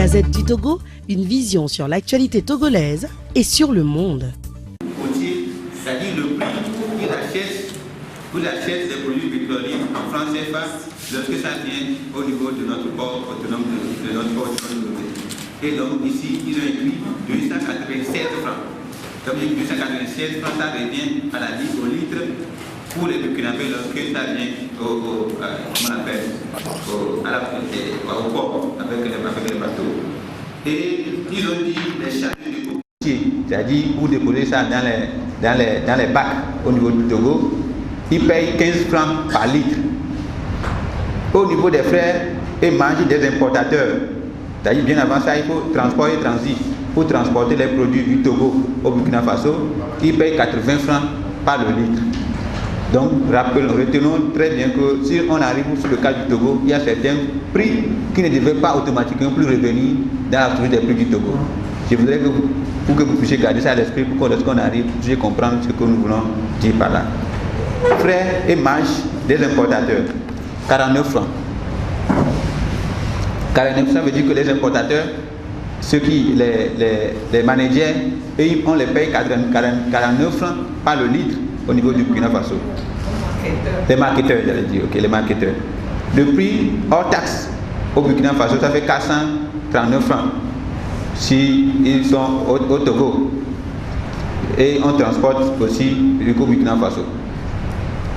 Gazette du Togo, une vision sur l'actualité togolaise et sur le monde. C'est-à-dire le prix vous achetez des produits pétroliers en francs CFA lorsque ça vient au niveau de notre port autonome de notre port autonome. Et donc ici, ils ont écrit 296 francs. Comme 296 francs, ça revient à la litre au litre pour les Burkinabés lorsque ça vient au port avec les bateaux. Et ils ont dit les charges de dépôt, c'est-à-dire pour déposer ça dans les bacs au niveau du Togo, ils payent 15 francs par litre. Au niveau des frais et marges des importateurs, c'est-à-dire bien avant ça, il faut transport et transit pour transporter les produits du Togo au Burkina Faso, ils payent 80 francs par le litre. Donc, retenons très bien que si on arrive sur le cas du Togo, il y a certains prix qui ne devaient pas automatiquement plus revenir dans la structure des prix du Togo. Je voudrais que pour que vous puissiez garder ça à l'esprit, pour que lorsqu'on arrive, vous puissiez comprendre ce que nous voulons dire par là. Frais et marges des importateurs, 49 francs. 49, ça veut dire que les importateurs, ceux qui, les managers, et on les paye 49 francs par le litre au niveau du Burkina Faso. Les marketeurs, j'allais dire, ok, les marketeurs. Le prix hors taxe au Burkina Faso, ça fait 439 francs si ils sont au Togo. Et on transporte aussi au Burkina Faso.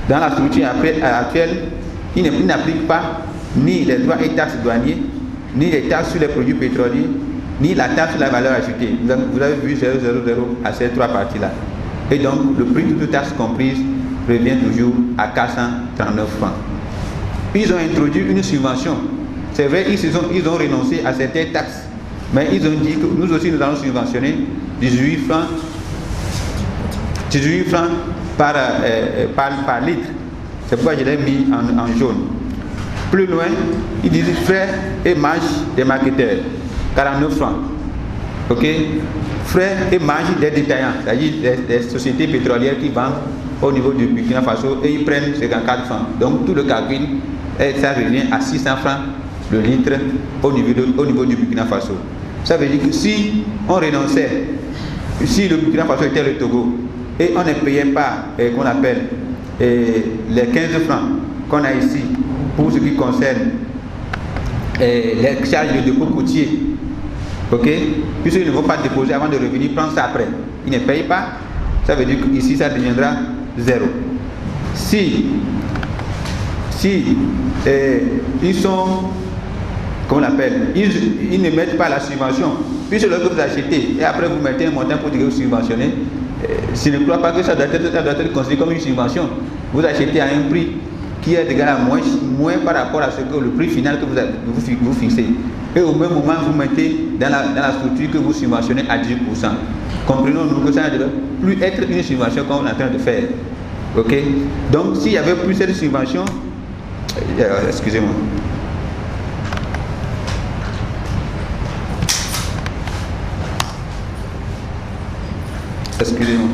Dans la structure actuelle, il n'applique pas ni les droits et taxes douaniers, ni les taxes sur les produits pétroliers, ni la taxe sur la valeur ajoutée. Vous avez vu 000 à ces trois parties-là. Et donc, le prix de toutes taxes comprises revient toujours à 439 francs. Ils ont introduit une subvention. C'est vrai, ils ont renoncé à certaines taxes. Mais ils ont dit que nous aussi, nous allons subventionner 18 francs par litre. C'est pourquoi je l'ai mis en jaune. Plus loin, ils disent frais et marges des marketeurs, 49 francs. Ok? Frais et marges des détaillants, c'est-à-dire des sociétés pétrolières qui vendent au niveau du Burkina Faso et ils prennent 54 francs. Donc tout le calcul, ça revient à 600 francs le litre au niveau du Burkina Faso. Ça veut dire que si on renonçait, si le Burkina Faso était le Togo et on ne payait pas qu'on appelle les 15 francs qu'on a ici pour ce qui concerne les charges de dépôt côtier, ok, puisqu'ils ne vont pas déposer avant de revenir prendre ça après, ils ne payent pas, ça veut dire qu'ici ça deviendra zéro. Si ils sont, comment on l'appelle, ils ne mettent pas la subvention, puisque lorsque vous achetez et après vous mettez un montant pour dire que vous subventionnez, je ne crois pas que ça doit être considéré comme une subvention. Vous achetez à un prix qui est égal à moins par rapport à ce que le prix final que vous fixez. Et au même moment, vous mettez dans la structure que vous subventionnez à 10%. Comprenons-nous que ça ne doit plus être une subvention qu'on est en train de faire. Ok? Donc, s'il n'y avait plus cette subvention, excusez-moi. Excusez-moi.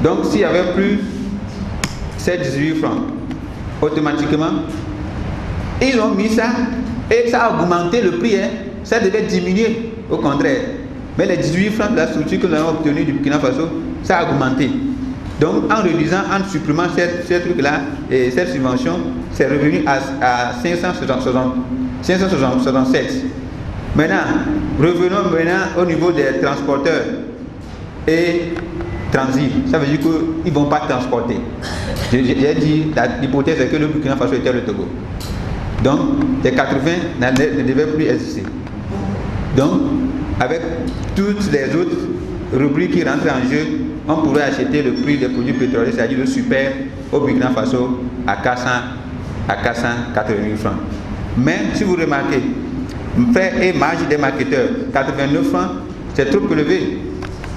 Donc, s'il n'y avait plus ces 18 francs, automatiquement, ils ont mis ça et ça a augmenté le prix. Ça devait diminuer, au contraire. Mais les 18 francs de la structure que nous avons obtenue du Burkina Faso, ça a augmenté. Donc, en réduisant, en supprimant ce truc-là, et cette subvention, c'est revenu à 567. Maintenant, revenons au niveau des transporteurs et transit. Ça veut dire qu'ils ne vont pas transporter. J'ai dit, l'hypothèse est que le Burkina Faso était le Togo. Donc, les 80 ne devaient plus exister. Donc, avec toutes les autres rubriques qui rentrent en jeu, on pourrait acheter le prix des produits pétroliers, c'est-à-dire le super, au Burkina Faso à 480 francs. Mais si vous remarquez, frais et marge des marketeurs, 89 francs, c'est trop élevé.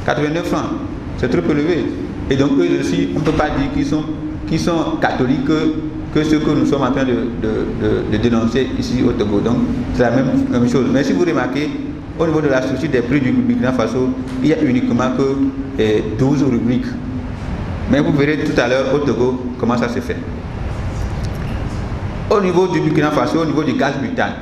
89 francs, c'est trop élevé. Et donc eux aussi, on ne peut pas dire qu'ils sont catholiques que ce que nous sommes en train de dénoncer ici au Togo. Donc c'est la même chose. Mais si vous remarquez, au niveau de la structure des prix du Burkina Faso, il n'y a uniquement que 12 rubriques. Mais vous verrez tout à l'heure au Togo comment ça se fait. Au niveau du Burkina Faso, au niveau du gaz butane,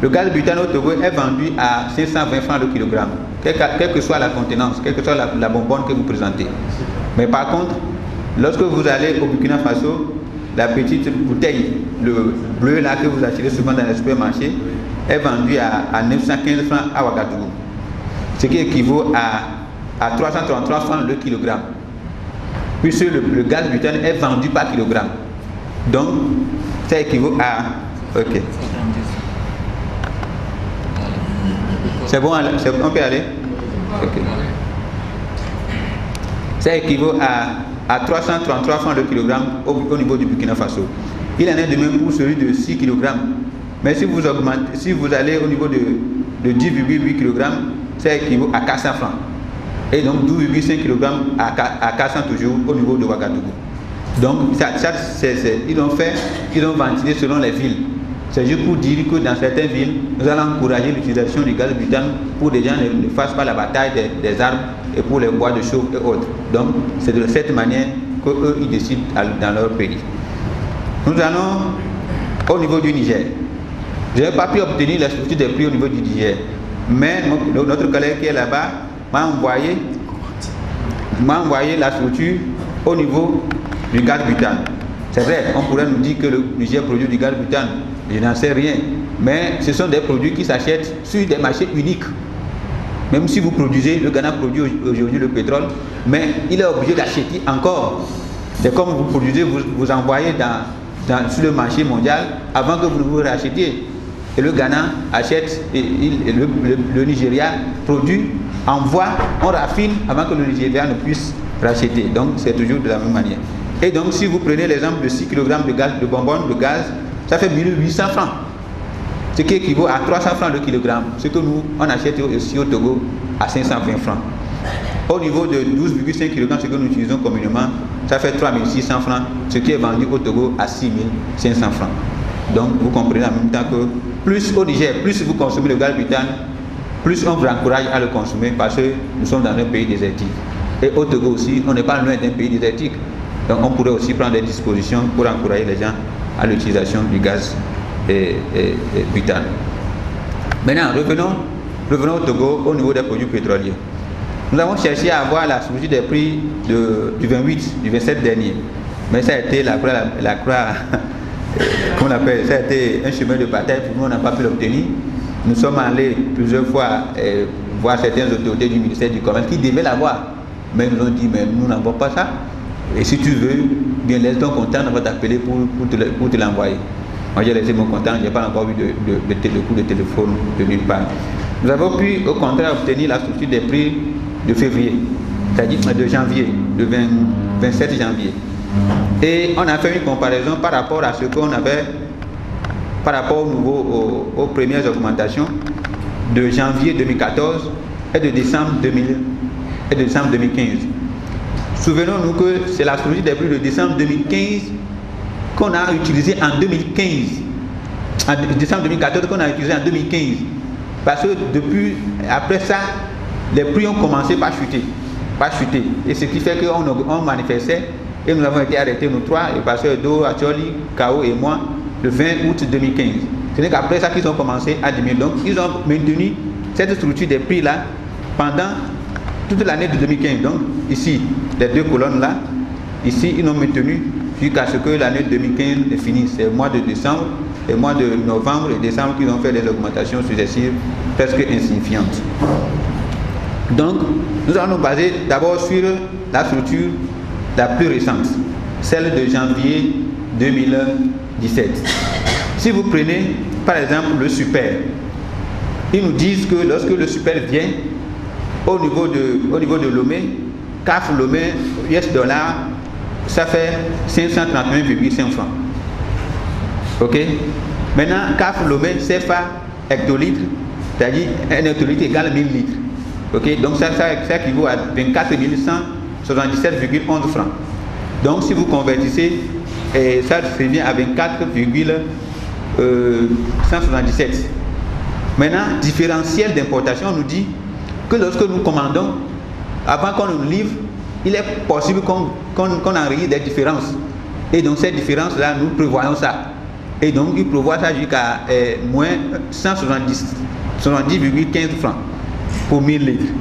Le gaz butane au Togo est vendu à 520 francs le kilogramme, quelle que soit la contenance, quelle que soit la bonbonne que vous présentez. Mais par contre, lorsque vous allez au Burkina Faso, la petite bouteille, le bleu là que vous achetez souvent dans les supermarchés, est vendue à 915 francs à Ouagadougou. Ce qui équivaut à 333 francs le kilogramme. Puisque le gaz butane est vendu par kilogramme. Donc, ça équivaut à... Ok. C'est bon, on peut aller? Ok. Ça équivaut à 333 francs le kilogramme au niveau du Burkina Faso. Il en est de même pour celui de 6 kg. Mais si vous allez au niveau de 10,8 kg, ça équivaut à 400 francs. Et donc 12,5 kg à 400 toujours au niveau de Ouagadougou. Donc ils ont ventilé selon les villes. C'est juste pour dire que dans certaines villes, nous allons encourager l'utilisation du gaz butane pour que les gens ne fassent pas la bataille des armes et pour les bois de chauffe et autres. Donc c'est de cette manière qu'eux ils décident dans leur pays. Nous allons au niveau du Niger. Je n'ai pas pu obtenir la structure des prix au niveau du Niger. Mais notre collègue qui est là-bas m'a envoyé la structure au niveau du gaz butane. C'est vrai, on pourrait nous dire que le Niger produit du gaz butane. Je n'en sais rien. Mais ce sont des produits qui s'achètent sur des marchés uniques. Même si vous produisez, le Ghana produit aujourd'hui le pétrole, mais il est obligé d'acheter encore. C'est comme vous produisez, vous envoyez sur le marché mondial avant que vous ne vous rachetiez. Et le Ghana achète, et le Nigeria produit, envoie, on raffine avant que le Nigeria ne puisse racheter. Donc c'est toujours de la même manière. Et donc si vous prenez l'exemple de 6 kg de bonbonne de gaz, ça fait 1800 francs. Ce qui équivaut à 300 francs le kilogramme. Ce que nous, on achète aussi au Togo à 520 francs. Au niveau de 12,5 kg, ce que nous utilisons communément, ça fait 3600 francs, ce qui est vendu au Togo à 6500 francs. Donc vous comprenez en même temps que plus au Niger, plus vous consommez le gaz butane, plus on vous encourage à le consommer parce que nous sommes dans un pays désertique. Et au Togo aussi, on n'est pas loin d'un pays désertique. Donc on pourrait aussi prendre des dispositions pour encourager les gens à l'utilisation du gaz butane. Maintenant, revenons au Togo au niveau des produits pétroliers. Nous avons cherché à avoir la structure des prix du 27 dernier. Mais ça a été la croix qu'on appelle, ça a été un chemin de bataille pour nous, on n'a pas pu l'obtenir. Nous sommes allés plusieurs fois voir certaines autorités du ministère du Commerce qui devaient l'avoir. Mais ils nous ont dit, mais nous n'avons pas ça. Et si tu veux, bien laisse ton comptant, on va t'appeler pour te l'envoyer. Moi j'ai laissé mon comptant, je n'ai pas encore vu de coup de téléphone de nulle part. Nous avons pu au contraire obtenir la structure des prix de février, c'est-à-dire de janvier, de 27 janvier. Et on a fait une comparaison par rapport à ce qu'on avait, par rapport aux premières augmentations de janvier 2014 et de décembre 2015. Souvenons-nous que c'est la structure des prix de décembre 2015 qu'on a utilisée en 2015. En décembre 2014 qu'on a utilisé en 2015. Parce que après ça, les prix ont commencé par chuter. Et ce qui fait qu'on manifestait et nous avons été arrêtés, nous trois, le pasteur Do, Acholi, Kao et moi, le 20 août 2015. Ce n'est qu'après ça qu'ils ont commencé à diminuer. Donc ils ont maintenu cette structure des prix là pendant toute l'année de 2015. Donc ici, les deux colonnes là, ici ils ont maintenu jusqu'à ce que l'année 2015 est finie. C'est le mois de décembre, le mois de novembre et décembre qu'ils ont fait des augmentations successives presque insignifiantes. Donc nous allons nous baser d'abord sur la structure la plus récente, celle de janvier 2017. Si vous prenez par exemple le super, ils nous disent que lorsque le super vient au niveau de Lomé, CAF Lomé, US dollar, ça fait 531,5 francs. Ok? Maintenant, CAF Lomé, CFA hectolitre, c'est-à-dire un hectolitre égale 1000 litres. Ok? Donc ça équivaut à 24 177,11 francs. Donc si vous convertissez, ça revient à 24,177. Maintenant, différentiel d'importation, on nous dit que lorsque nous commandons, avant qu'on nous livre, il est possible qu'on enregistre des différences. Et donc ces différences-là, nous prévoyons ça. Et donc, il prévoit ça jusqu'à moins 170,15 francs pour 1000 litres.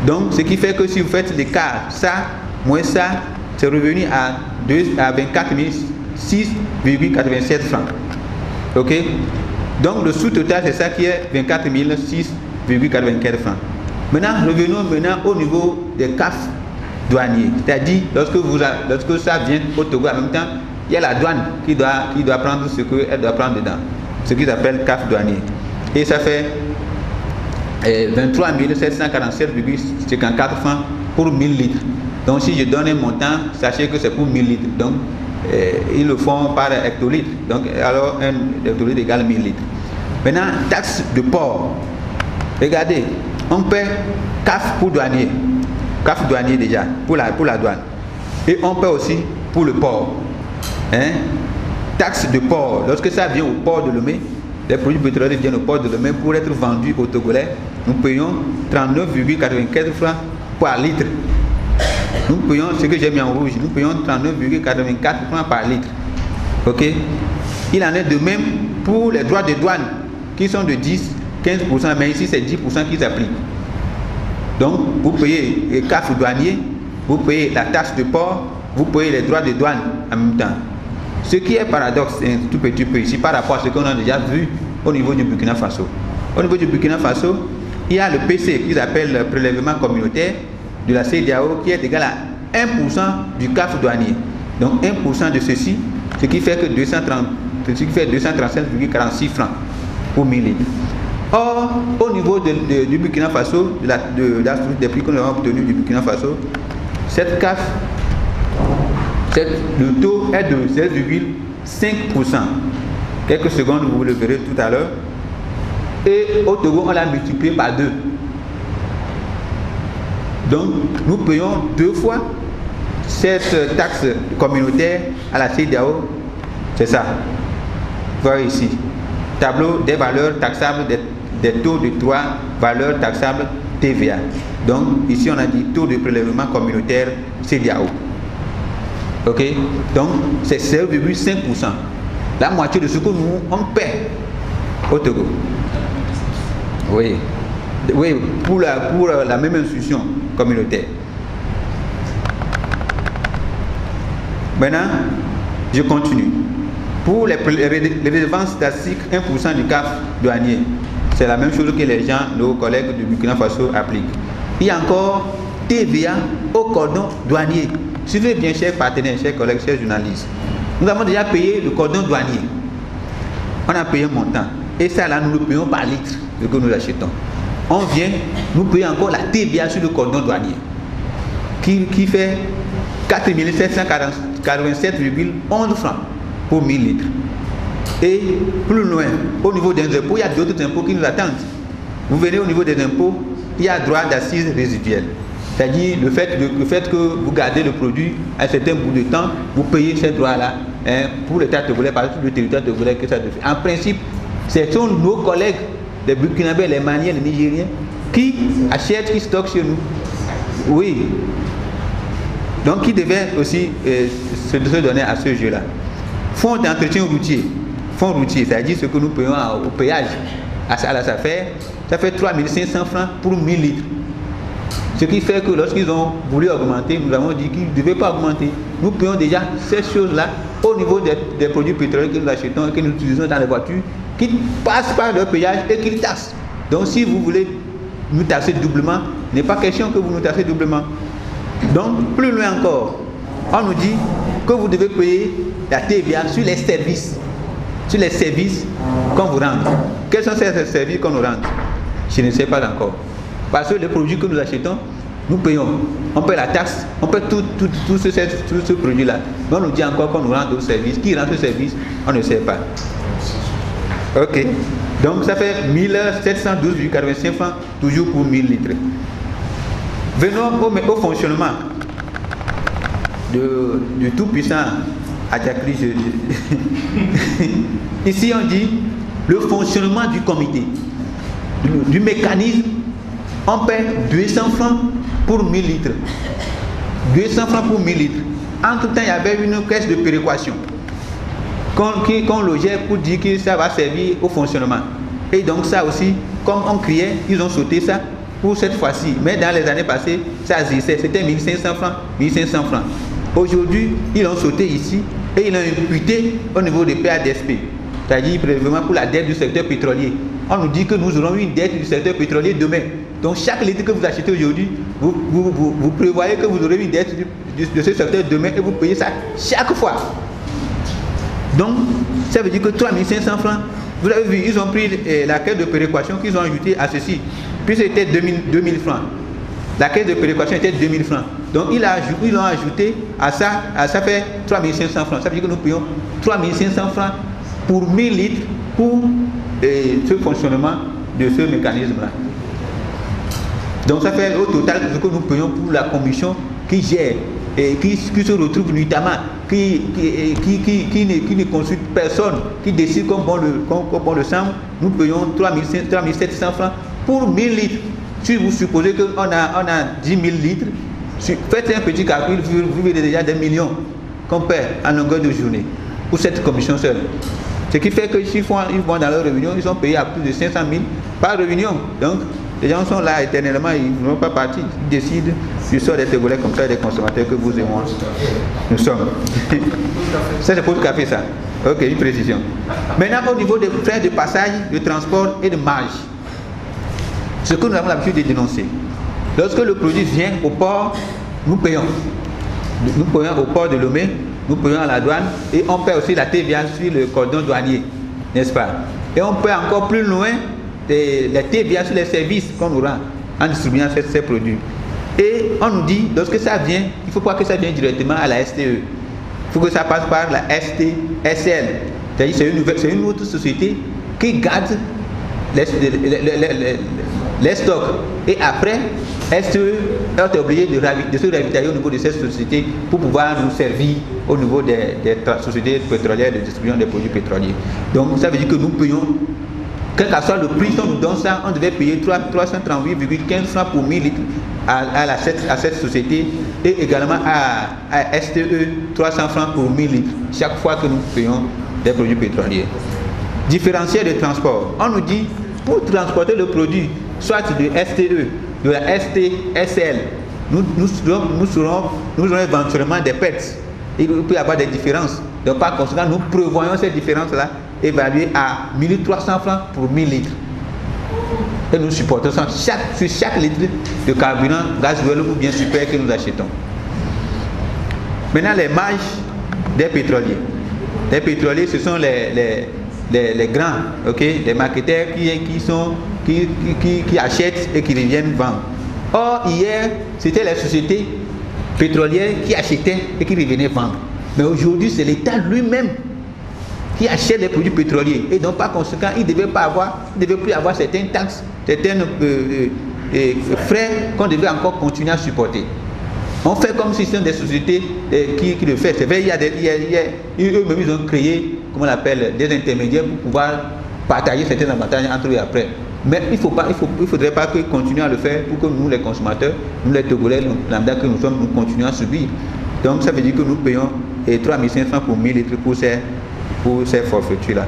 Donc, ce qui fait que si vous faites l'écart, ça, moins ça, c'est revenu à 24 6,87 francs. Ok? Donc, le sous-total, c'est ça qui est 24 6,84 francs. Maintenant, revenons au niveau des CAF douaniers. C'est-à-dire, lorsque ça vient au Togo en même temps, il y a la douane qui doit prendre ce qu'elle doit prendre dedans. Ce qu'ils appellent CAF douanier. Et ça fait 23 747,54 francs pour 1000 litres. Donc si je donne un montant, sachez que c'est pour 1000 litres. Donc ils le font par hectolitre. Donc alors un hectolitre égale 1000 litres. Maintenant, taxe de port. Regardez, on paie CAF pour douanier. CAF douanier déjà, pour la douane. Et on paie aussi pour le port. Taxe de port. Lorsque ça vient au port de Lomé, les produits pétroliers viennent au port de Lomé pour être vendus aux Togolais. Nous payons 39,84 francs par litre. Nous payons ce que j'ai mis en rouge. Nous payons 39,84 francs par litre. Ok? Il en est de même pour les droits de douane qui sont de 10-15%, mais ici c'est 10% qui s'appliquent. Donc vous payez les CAF douaniers, vous payez la taxe de port, vous payez les droits de douane en même temps. Ce qui est paradoxe un tout petit peu ici par rapport à ce qu'on a déjà vu au niveau du Burkina Faso. Au niveau du Burkina Faso, il y a le PC qu'ils appellent le prélèvement communautaire de la CEDEAO qui est égal à 1% du CAF douanier. Donc 1% de ceci, ce qui fait que 237,46 francs pour 1000 litres. Or, au niveau du Burkina Faso, des prix que nous avons obtenus du Burkina Faso, cette CAF, le taux est de 16,5%. Quelques secondes, vous le verrez tout à l'heure. Et au Togo, on l'a multiplié par 2. Donc, nous payons 2 fois cette taxe communautaire à la CEDEAO. C'est ça. Vous voyez ici. Tableau des valeurs taxables, des taux de 3 valeurs taxables TVA. Donc, ici, on a dit taux de prélèvement communautaire CEDEAO. Ok? Donc, c'est 0,5%. La moitié de ce que nous, on paie au Togo. Oui. Oui, pour la même institution communautaire. Maintenant, je continue. Pour les redevances statistiques, 1% du CAF douanier. C'est la même chose que les gens, nos collègues du Burkina Faso appliquent. Il y a encore TVA au cordon douanier. Suivez bien, chers partenaires, chers collègues, chers journalistes. Nous avons déjà payé le cordon douanier. On a payé un montant. Et ça, là, nous le payons par litre, ce que nous achetons. On vient, nous payons encore la TVA sur le cordon douanier, qui fait 4 747,11 francs pour 1000 litres. Et plus loin, au niveau des impôts, il y a d'autres impôts qui nous attendent. Vous venez au niveau des impôts, il y a droit d'assises résiduelles. C'est-à-dire le fait que vous gardez le produit à un certain bout de temps, vous payez ces droits-là pour l'État togolais, par exemple le territoire togolais que ça devient. En principe, ce sont nos collègues, les Burkinabés, les Maliens, les Nigériens, qui achètent, qui stockent chez nous. Oui. Donc, qui devaient aussi se donner à ce jeu-là. Fonds d'entretien routier. Fonds routier, c'est-à-dire ce que nous payons au péage à la SAFER, ça fait 3 500 francs pour 1000 litres. Ce qui fait que lorsqu'ils ont voulu augmenter, nous avons dit qu'ils ne devaient pas augmenter. Nous payons déjà ces choses-là au niveau des produits pétroliers que nous achetons et que nous utilisons dans les voitures, qui passent par leur péage et qui taxent. Donc si vous voulez nous taxer doublement, il n'est pas question que vous nous taxez doublement. Donc plus loin encore, on nous dit que vous devez payer la TVA sur les services. Sur les services qu'on vous rend. Quels sont ces services qu'on nous rend? Je ne sais pas encore. Parce que les produits que nous achetons, nous payons. On paye la taxe, on paye tout ce produit-là. Mais on nous dit encore qu'on nous rend d'autres services. Qui rend ce service? On ne sait pas. Ok. Donc ça fait 1712,45 francs, toujours pour 1000 litres. Venons au fonctionnement du tout-puissant Adjakri. Ici on dit le fonctionnement du comité, du mécanisme. On paie 200 francs pour 1000 litres. 200 francs pour 1000 litres. Entre-temps, il y avait une caisse de péréquation. qu'on logeait pour dire que ça va servir au fonctionnement. Et donc ça aussi, comme on criait, ils ont sauté ça pour cette fois-ci. Mais dans les années passées, ça existait. C'était 1500 francs, 1500 francs. Aujourd'hui, ils l'ont sauté ici et ils l'ont imputé au niveau des PADSP. C'est-à-dire prélèvement pour la dette du secteur pétrolier. On nous dit que nous aurons une dette du secteur pétrolier demain. Donc chaque litre que vous achetez aujourd'hui, vous prévoyez que vous aurez une dette de ce secteur demain et vous payez ça chaque fois. Donc ça veut dire que 3500 francs, vous avez vu, ils ont pris la caisse de péréquation qu'ils ont ajoutée à ceci. Puis c'était 2000 francs. La caisse de péréquation était 2000 francs. Donc ils l'ont ajouté à ça fait 3500 francs. Ça veut dire que nous payons 3500 francs pour 1000 litres pour ce fonctionnement de ce mécanisme-là. Donc ça fait au total ce que nous payons pour la commission qui gère et qui se retrouve nuitamment, qui ne consulte personne, qui décide comme bon le semble. Nous payons 3700 francs pour 1000 litres. Si vous supposez qu'on a 10 000 litres, faites un petit calcul, vous verrez déjà des millions qu'on perd en longueur de journée pour cette commission seule. Ce qui fait que s'ils vont dans leur réunion, ils sont payés à plus de 500 000 par réunion. Donc, les gens sont là éternellement, ils ne vont pas partir. Ils décident du sort des Togolais comme ça, des consommateurs que vous et moi, nous sommes. Ça, c'est pour le café, ça. Ok, une précision. Maintenant, au niveau des frais de passage, de transport et de marge, ce que nous avons l'habitude de dénoncer. Lorsque le produit vient au port, nous payons. Nous payons au port de Lomé, nous payons à la douane et on paie aussi la TVA sur le cordon douanier, n'est-ce pas? Et on paie encore plus loin la TVA sur les services qu'on nous rend en distribuant ces produits. Et on nous dit, lorsque ça vient, il ne faut pas que ça vienne directement à la STE. Il faut que ça passe par la STSL. C'est-à-dire c'est une autre société qui garde les stocks. Et après, STE est obligé de se ravitailler au niveau de cette société pour pouvoir nous servir au niveau des sociétés pétrolières de distribution des produits pétroliers. Donc ça veut dire que nous payons, quel que soit le prix, si on nous donne ça, on devait payer 338,15 francs pour 1000 litres à cette société et également à STE 300 francs pour 1000 litres chaque fois que nous payons des produits pétroliers. Différentiel de transport. On nous dit, pour transporter le produit, soit de STE, de la STSL, nous aurons éventuellement des pertes. Il peut y avoir des différences. Donc par conséquent, nous prévoyons ces différences-là évaluées à 1300 francs pour 1000 litres. Et nous supportons ça sur chaque litre de carburant, gasoil ou bien super que nous achetons. Maintenant, les marges des pétroliers. Les pétroliers, ce sont les grands, okay, les marketeurs qui achètent et qui reviennent vendre. Or, hier, c'était les sociétés pétrolières qui achetaient et qui revenaient vendre. Mais aujourd'hui, c'est l'État lui-même qui achète les produits pétroliers. Et donc, par conséquent, il ne devait plus avoir certaines taxes, certains frais qu'on devait encore continuer à supporter. On fait comme si ce sont des sociétés qui le font. C'est vrai, eux-mêmes, ils ont créé, comment on l'appelle, des intermédiaires pour pouvoir partager certains avantages entre eux et après. Mais il ne faudrait pas qu'ils continuent à le faire pour que nous, les consommateurs, nous, les Togolais, lambda que nous sommes, nous continuons à subir. Donc, ça veut dire que nous payons 3500 pour 1000 litres pour ces forfaitures-là.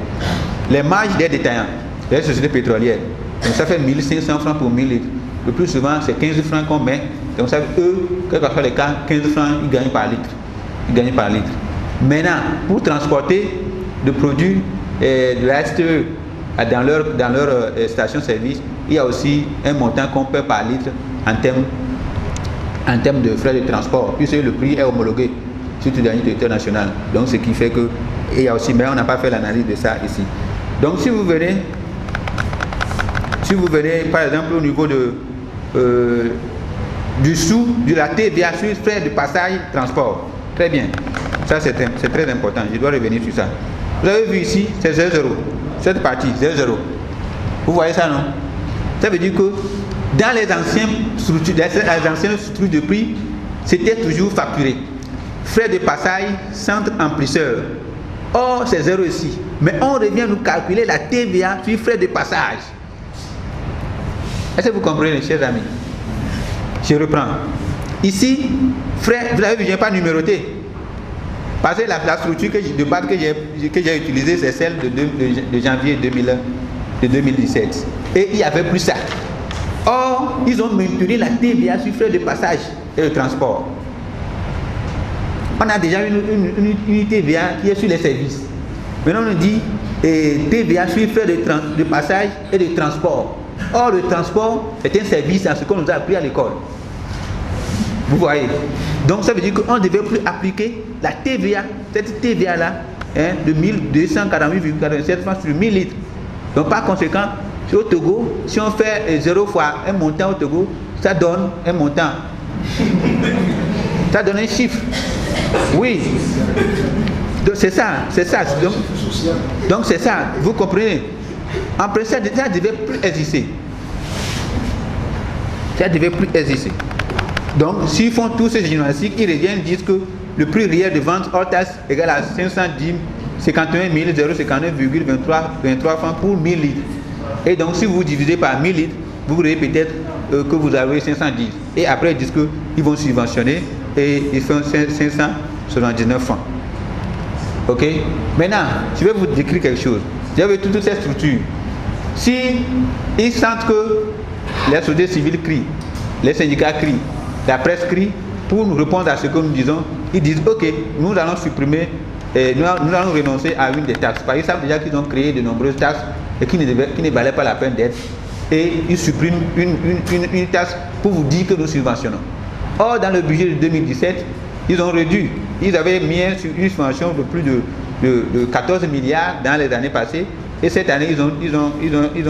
Les marges des détaillants, des sociétés pétrolières, donc ça fait 1500 francs pour 1000 litres. Le plus souvent, c'est 15 francs qu'on met. Donc, ça, eux, quel que soit les cas, 15 francs, ils gagnent par litre. Maintenant, pour transporter de produits de la STE dans leur station-service, il y a aussi un montant qu'on paie par litre en termes de frais de transport, puisque le prix est homologué sur tout dernier territoire national. Donc, ce qui fait que, il y a aussi, mais on n'a pas fait l'analyse de ça ici. Donc, si vous venez par exemple au niveau de de la TVA sur frais de passage transport. Très bien. Ça c'est très important. Je dois revenir sur ça. Vous avez vu ici, c'est 0,0. Cette partie, 0,0. Vous voyez ça, non? Ça veut dire que dans les anciennes structures de prix, c'était toujours facturé. Frais de passage, centre amplisseur. Or, c'est 0 ici. Mais on revient nous calculer la TVA sur frais de passage. Est-ce que vous comprenez, chers amis? Je reprends. Ici, frais, vous avez vu, je n'ai pas numéroté. Parce que la structure de base que j'ai utilisée, c'est celle de janvier 2017. Et il n'y avait plus ça. Or, ils ont maintenu la TVA sur frais de passage et de transport. On a déjà une TVA qui est sur les services. Maintenant, on nous dit TVA sur frais de passage et de transport. Or, le transport est un service à ce qu'on nous a appris à l'école. Vous voyez? Donc, ça veut dire qu'on ne devait plus appliquer la TVA, cette TVA-là, de 1248,47 francs sur 1000 litres. Donc, par conséquent, au Togo, si on fait 0 fois un montant au Togo, ça donne un montant. Ça donne un chiffre. Oui. Donc, c'est ça. Donc, c'est ça. Vous comprenez? En principe, ça ne devait plus exister. Ça ne devait plus exister. Donc, s'ils font tous ces gymnastiques, ils reviennent, disent que le prix réel de vente hors taxe égale à 51 059,23 francs pour 1000 litres. Et donc, si vous divisez par 1000 litres, vous verrez peut-être que vous avez 510. Et après, ils disent qu'ils vont subventionner et ils font 579 francs. Ok? Maintenant, je vais vous décrire quelque chose. J'avais toutes ces structures. Si ils sentent que les sociétés civiles crient, les syndicats crient, la presse crie, pour nous répondre à ce que nous disons, ils disent ok, nous allons supprimer, nous allons renoncer à une des taxes. Parce qu'ils savent déjà qu'ils ont créé de nombreuses taxes et qui ne valaient pas la peine d'être. Et ils suppriment une taxe pour vous dire que nous subventionnons. Or, dans le budget de 2017, ils ont réduit. Ils avaient mis une subvention de plus de 14 milliards dans les années passées. Et cette année, ils ont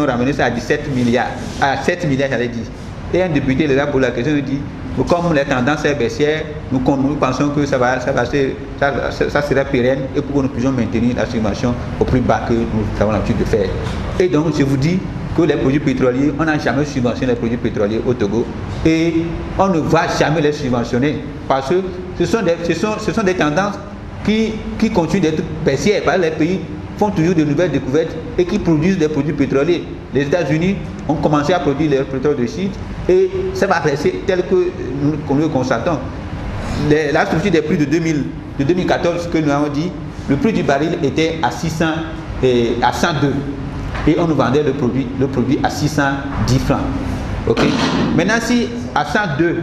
ramené ça à 17 milliards. À 7 milliards, j'allais dire. Et un député est là pour la question, il dit, comme les tendances sont baissières, nous pensons que ça sera pérenne et pour que nous puissions maintenir la subvention au plus bas que nous avons l'habitude de faire. Et donc, je vous dis que les produits pétroliers, on n'a jamais subventionné les produits pétroliers au Togo et on ne va jamais les subventionner parce que ce sont des tendances qui continuent d'être baissières. Parce que les pays font toujours de nouvelles découvertes et qui produisent des produits pétroliers. Les États-Unis ont commencé à produire leur pétrole de schiste et ça va baisser tel que nous le constatons. La structure des prix de 2014, ce que nous avons dit, le prix du baril était à 102 et on nous vendait le produit à 610 francs. Okay? Maintenant, si à 102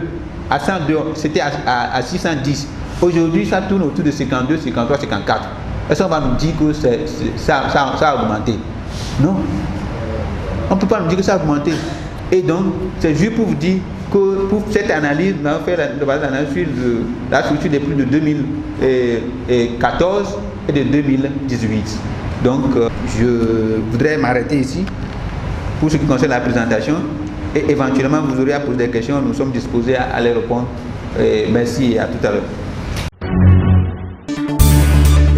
c'était à 610, aujourd'hui ça tourne autour de 52, 53, 54. Est-ce qu'on va nous dire que ça a augmenté? Non. On ne peut pas nous dire que ça a augmenté. Et donc, c'est juste pour vous dire que pour cette analyse, nous avons fait l'analyse sur la structure des prix de 2014 et de 2018. Donc, je voudrais m'arrêter ici pour ce qui concerne la présentation. Et éventuellement, vous aurez à poser des questions. Nous sommes disposés à les répondre. Merci et à tout à l'heure.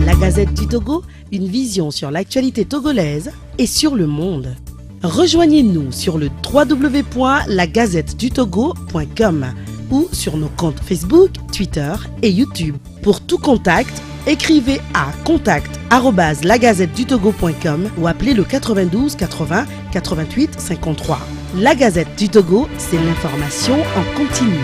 La Gazette du Togo, une vision sur l'actualité togolaise et sur le monde. Rejoignez-nous sur le www.lagazettedutogo.com ou sur nos comptes Facebook, Twitter et YouTube. Pour tout contact, écrivez à contact@lagazettedutogo.com ou appelez le 92 80 88 53. La Gazette du Togo, c'est l'information en continu.